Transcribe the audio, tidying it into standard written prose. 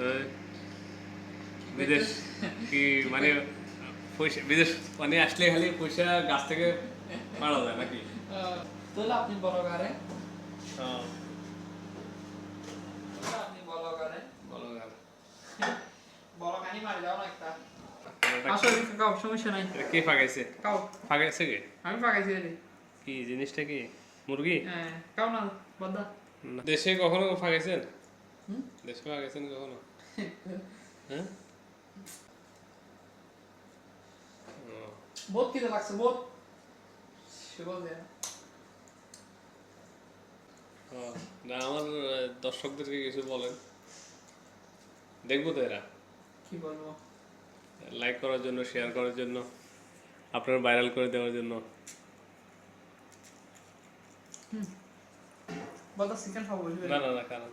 তো বিদেশ কি মানে পয়সা বিদেশ মানে আসলে খালি পয়সা গাছ থেকে মারা যায় নাকি? তাহলে আপনি বলো কারে হ্যাঁ আপনি বলো কারে বলো গাছ বলো কানি মারি দাও না একটা এটা আসলে কাও সমস্যা নাই কে ফাগাইছে? কাও ফাগাইছে কে? আমি পাকাইছি রে কি জিনিসটা কি মুরগি? হ্যাঁ কাও না বদা না। দেশে কখনো ফাগাইছেন? হুম দেশে ফাগাইছেন কখনো? হ্যাঁ বহুত কিতে লাগছে বহুত শুভ দে না আমার দর্শকদেরকে কিছু বলেন, দেখবো তো এরা কি বলবো লাইক করার জন্য, শেয়ার করার জন্য, আপনার ভাইরাল করে দেওয়ার জন্য। বদা চিকেন খাবো না না না, কারণ